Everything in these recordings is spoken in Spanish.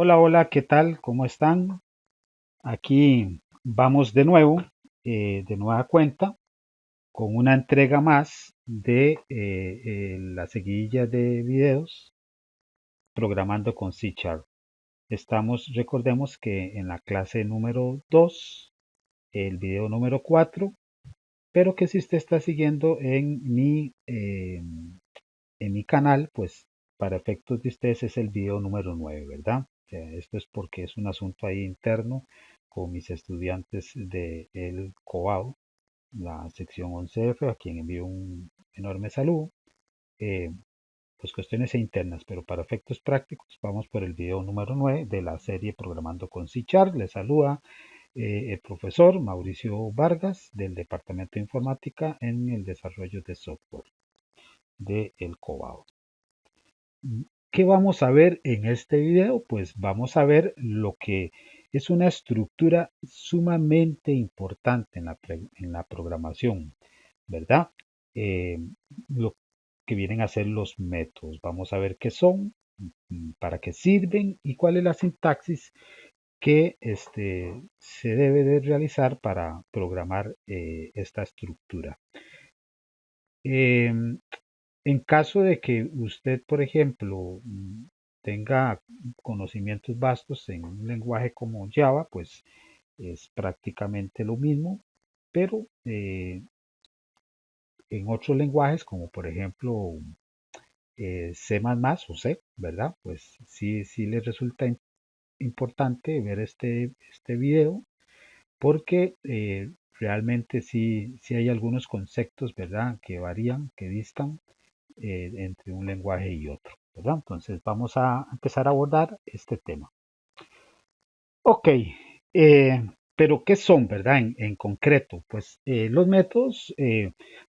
Hola, hola, ¿qué tal? ¿Cómo están? Aquí vamos de nuevo, de nueva cuenta, con una entrega más de la seguidilla de videos programando con C Sharp. Recordemos que en la clase número 2, el video número 4, pero que si usted está siguiendo en mi canal, pues para efectos de ustedes es el video número 9, ¿verdad? Esto es porque es un asunto ahí interno con mis estudiantes de el COBAO, la sección 11F, a quien envío un enorme saludo. Eh, pues cuestiones internas, pero para efectos prácticos vamos por el video número 9 de la serie Programando con C Sharp. Les saluda el profesor Mauricio Vargas del Departamento de Informática en el Desarrollo de Software de el COBAO. ¿Qué vamos a ver en este video? Pues vamos a ver lo que es una estructura sumamente importante en la programación, ¿verdad? Eh, lo que vienen a ser los métodos. Vamos a ver qué son, para qué sirven y cuál es la sintaxis que se debe de realizar para programar esta estructura. Em, En caso de que usted, por ejemplo, tenga conocimientos vastos en un lenguaje como Java, pues es prácticamente lo mismo, pero en otros lenguajes como por ejemplo C++ o C, ¿verdad? Pues sí les resulta importante ver este video porque realmente sí hay algunos conceptos, ¿verdad? Que varían, que distan entre un lenguaje y otro, ¿verdad? Entonces vamos a empezar a abordar este tema. Ok, eh, pero ¿qué son, verdad? En concreto, pues los métodos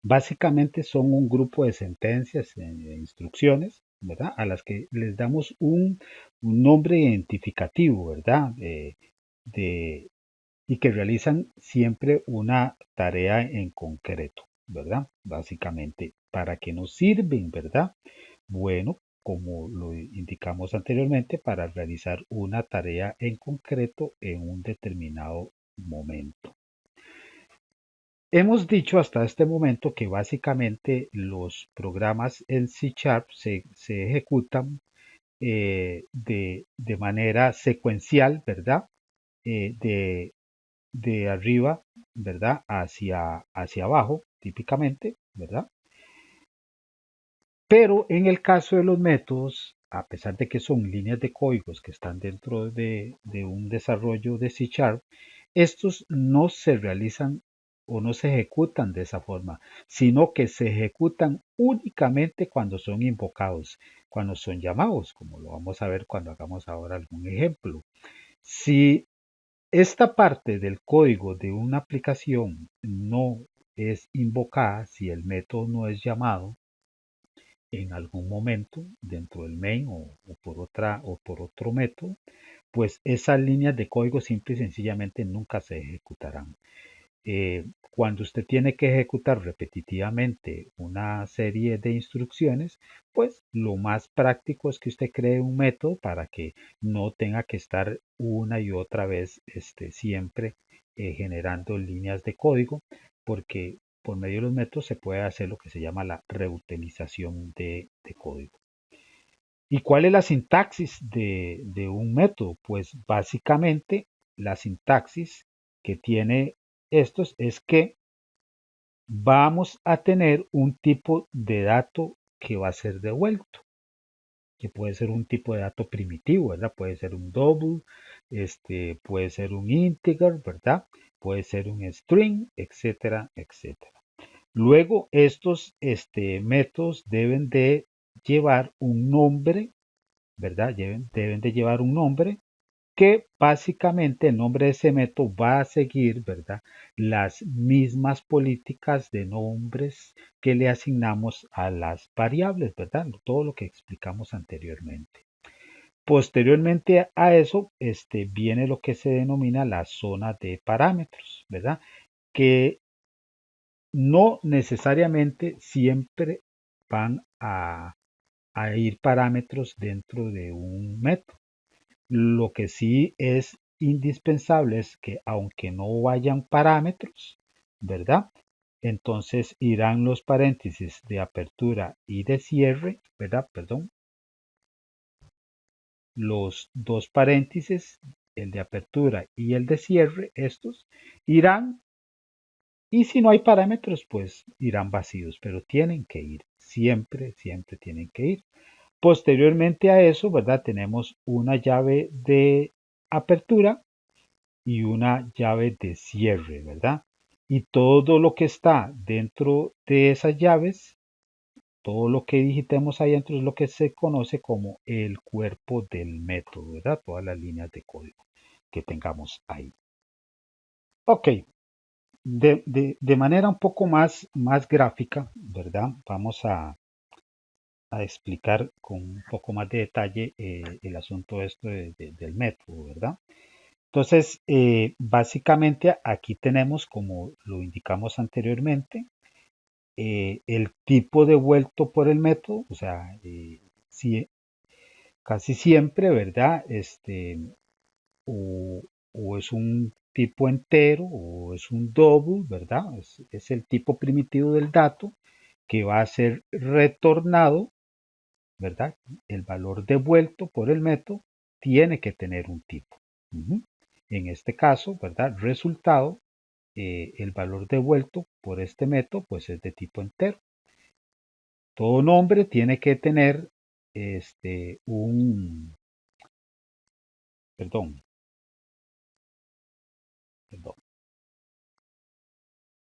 básicamente son un grupo de sentencias e instrucciones, ¿verdad? A las que les damos un nombre identificativo, ¿verdad? De, y que realizan siempre una tarea en concreto, ¿verdad? Básicamente, ¿para qué nos sirven, verdad? Bueno, como lo indicamos anteriormente, para realizar una tarea en concreto en un determinado momento. Hemos dicho hasta este momento que básicamente los programas en C Sharp se ejecutan de manera secuencial, ¿verdad? De arriba, ¿verdad? Hacia abajo, típicamente, ¿verdad? Pero en el caso de los métodos, a pesar de que son líneas de códigos que están dentro de un desarrollo de C Sharp, estos no se realizan o no se ejecutan de esa forma, sino que se ejecutan únicamente cuando son invocados, cuando son llamados, como lo vamos a ver cuando hagamos ahora algún ejemplo. Si esta parte del código de una aplicación no es invocada, si el método no es llamado en algún momento dentro del main o por otro método, pues esas líneas de código simple y sencillamente nunca se ejecutarán. Cuando usted tiene que ejecutar repetitivamente una serie de instrucciones, pues lo más práctico es que usted cree un método para que no tenga que estar una y otra vez siempre generando líneas de código, porque por medio de los métodos se puede hacer lo que se llama la reutilización de código. ¿Y cuál es la sintaxis de un método? Pues básicamente la sintaxis que tiene estos es que vamos a tener un tipo de dato que va a ser devuelto, que puede ser un tipo de dato primitivo, ¿verdad? Puede ser un double, puede ser un integer, ¿verdad? Puede ser un string, etcétera, etcétera. Luego estos métodos deben de llevar un nombre, ¿verdad? Deben de llevar un nombre que básicamente el nombre de ese método va a seguir, ¿verdad? Las mismas políticas de nombres que le asignamos a las variables, ¿verdad? Todo lo que explicamos anteriormente. Posteriormente a eso, viene lo que se denomina la zona de parámetros, ¿verdad? Que no necesariamente siempre van a ir parámetros dentro de un método. Lo que sí es indispensable es que aunque no vayan parámetros, ¿verdad? Entonces irán los paréntesis de apertura y de cierre, ¿verdad? Perdón, los dos paréntesis, el de apertura y el de cierre, estos irán, y si no hay parámetros, pues irán vacíos, pero tienen que ir, siempre, siempre tienen que ir. Posteriormente a eso, ¿verdad? Tenemos una llave de apertura y una llave de cierre, ¿verdad? Y todo lo que está dentro de esas llaves, todo lo que digitemos ahí dentro es lo que se conoce como el cuerpo del método, ¿verdad? Todas las líneas de código que tengamos ahí. Ok, de manera un poco más gráfica, ¿verdad? Vamos a explicar con un poco más de detalle el asunto esto del método, ¿verdad? Entonces, básicamente aquí tenemos, como lo indicamos anteriormente, el tipo devuelto por el método, o sea, si, casi siempre, ¿verdad? O, o es un tipo entero o es un double, ¿verdad? Es el tipo primitivo del dato que va a ser retornado, ¿verdad? El valor devuelto por el método tiene que tener un tipo. Ujú. En este caso, ¿verdad? Resultado, el valor devuelto por este método, pues es de tipo entero. Todo nombre tiene que tener perdón, perdón,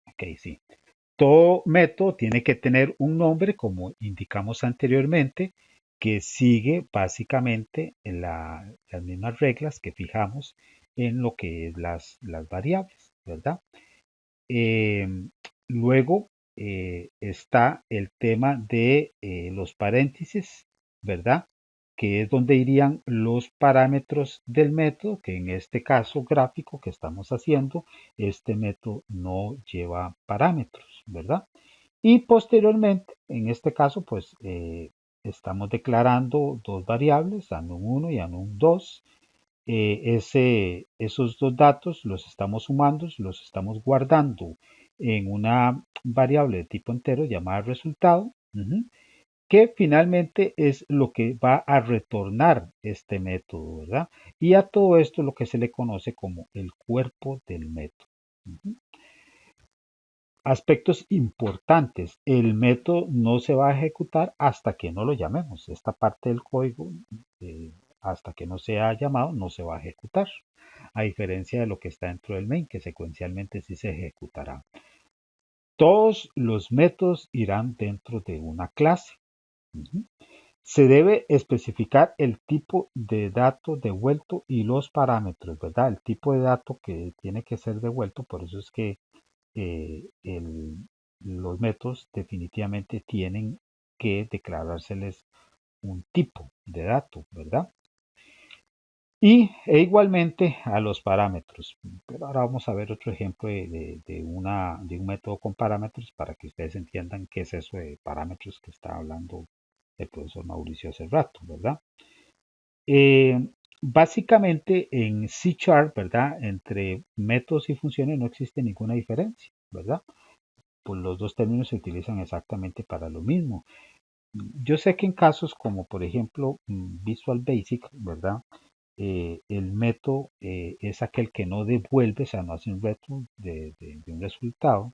ok, sí. Todo método tiene que tener un nombre, como indicamos anteriormente, que sigue básicamente las mismas reglas que fijamos en lo que es las variables, ¿verdad? Eh, luego está el tema de los paréntesis, ¿verdad? Que es donde irían los parámetros del método, que en este caso gráfico que estamos haciendo, este método no lleva parámetros, ¿verdad? Y posteriormente, en este caso, pues estamos declarando dos variables, anum1 y anum2. Esos dos datos los estamos sumando, los estamos guardando en una variable de tipo entero llamada resultado, que finalmente es lo que va a retornar este método, ¿verdad? Y a todo esto lo que se le conoce como el cuerpo del método. Ujú. Aspectos importantes. El método no se va a ejecutar hasta que no lo llamemos. Esta parte del código, hasta que no sea llamado, no se va a ejecutar. A diferencia de lo que está dentro del main, que secuencialmente sí se ejecutará. Todos los métodos irán dentro de una clase. Ujú. Se debe especificar el tipo de dato devuelto y los parámetros, ¿verdad? El tipo de dato que tiene que ser devuelto, por eso es que eh, el- los métodos definitivamente tienen que declarárseles un tipo de dato, ¿verdad? E igualmente a los parámetros. Pero ahora vamos a ver otro ejemplo de un método con parámetros para que ustedes entiendan qué es eso de parámetros que está hablando el profesor Mauricio hace rato, ¿verdad? Eh, básicamente en C Sharp, ¿verdad? Entre métodos y funciones no existe ninguna diferencia, ¿verdad? Pues los dos términos se utilizan exactamente para lo mismo. Yo sé que en casos como por ejemplo Visual Basic, ¿verdad? El método es aquel que no devuelve, o sea, no hace un return de un resultado,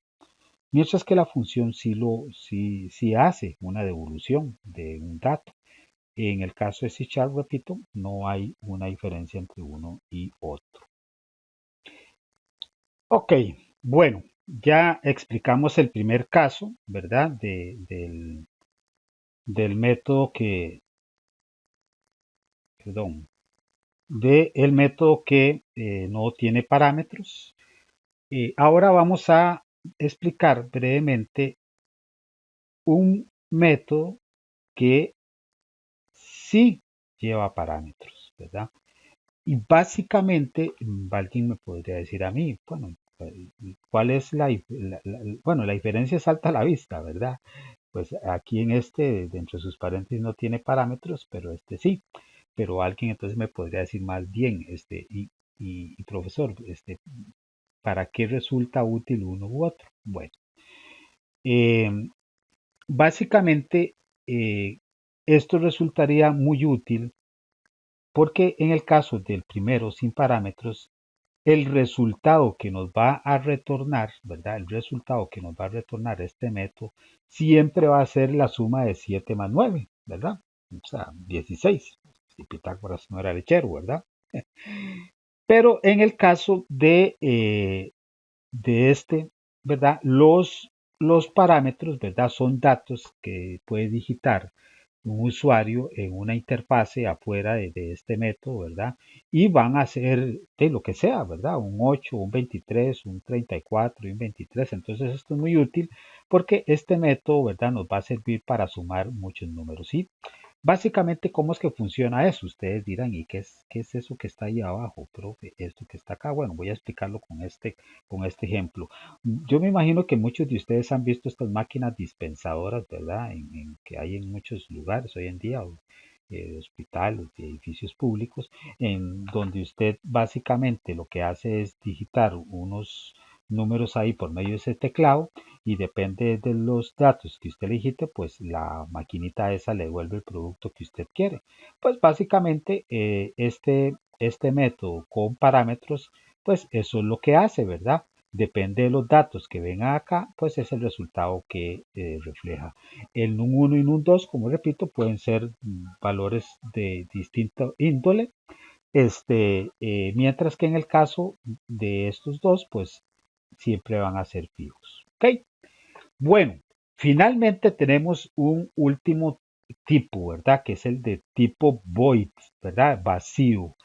mientras que la función sí hace una devolución de un dato. En el caso de C Sharp, repito, no hay una diferencia entre uno y otro. Ok, bueno, ya explicamos el primer caso, ¿verdad? Del método perdón, del método que no tiene parámetros. Ahora vamos a explicar brevemente un método que sí lleva parámetros, ¿verdad? Y básicamente, alguien me podría decir a mí, bueno, ¿cuál es bueno, la diferencia salta a la vista, ¿verdad? Pues aquí en este, dentro de sus paréntesis no tiene parámetros, pero este sí. pero alguien entonces me podría decir más bien, y profesor, ¿para qué resulta útil uno u otro? Bueno, eh, básicamente esto resultaría muy útil porque en el caso del primero sin parámetros, el resultado que nos va a retornar, ¿verdad? El resultado que nos va a retornar este método siempre va a ser la suma de 7 más 9, ¿verdad? O sea, 16. Si Pitágoras no era lechero, ¿verdad? Pero en el caso de este, ¿verdad? Los parámetros, ¿verdad? Son datos que puede digitar un usuario en una interfase afuera de este método, ¿verdad? Y van a ser de lo que sea, ¿verdad? Un 8, un 23, un 34 y un 23. Entonces esto es muy útil porque este método, ¿verdad? Nos va a servir para sumar muchos números. ¿Sí? Básicamente, ¿cómo es que funciona eso? Ustedes dirán, ¿y qué es eso que está ahí abajo, profe? Esto que está acá. Bueno, voy a explicarlo con este ejemplo. Yo me imagino que muchos de ustedes han visto estas máquinas dispensadoras, ¿verdad? Que hay en muchos lugares hoy en día, hospitales y edificios públicos, en donde usted básicamente lo que hace es digitar unos números ahí por medio de ese teclado y depende de los datos que usted le digite, pues la maquinita esa le devuelve el producto que usted quiere. Pues básicamente este método con parámetros, pues eso es lo que hace, ¿verdad? Depende de los datos que vengan acá, pues es el resultado que refleja. El NUM1 y NUM2, como repito, pueden ser valores de distinto índole, mientras que en el caso de estos dos, pues siempre van a ser fijos. ¿Ok? Bueno, finalmente tenemos un último tipo, ¿verdad? Que es el de tipo void, ¿verdad? Vacío.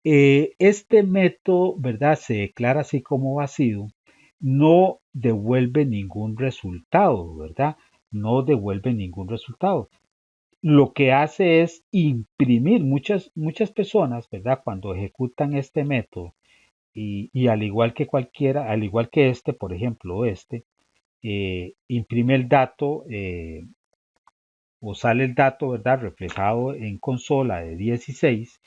Este método, ¿verdad? Se declara así como vacío, no devuelve ningún resultado, ¿verdad? No devuelve ningún resultado. Lo que hace es imprimir muchas personas, ¿verdad? Cuando ejecutan este método y al igual que cualquiera, al igual que este, por ejemplo, imprime el dato o sale el dato, ¿verdad? Reflejado en consola de 16,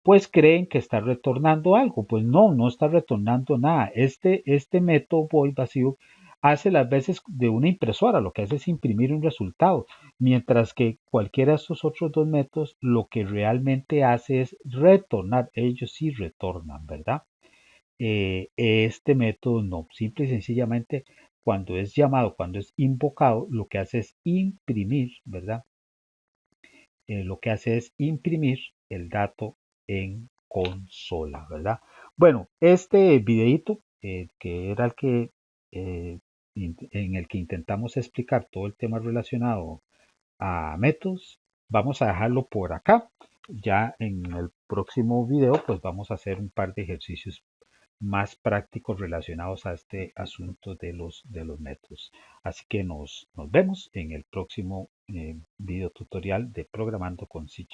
pues creen que está retornando algo. Pues no está retornando nada. Este método void vacío hace las veces de una impresora, lo que hace es imprimir un resultado, mientras que cualquiera de estos otros dos métodos lo que realmente hace es retornar, ellos sí retornan, ¿verdad? Este método no, simple y sencillamente cuando es llamado, cuando es invocado, lo que hace es imprimir, ¿verdad? Lo que hace es imprimir el dato en consola, ¿verdad? Bueno, este videito, que era el que en el que intentamos explicar todo el tema relacionado a métodos, vamos a dejarlo por acá. Ya en el próximo video, pues vamos a hacer un par de ejercicios más prácticos relacionados a este asunto de los métodos. Así que nos vemos en el próximo video tutorial de Programando con C#.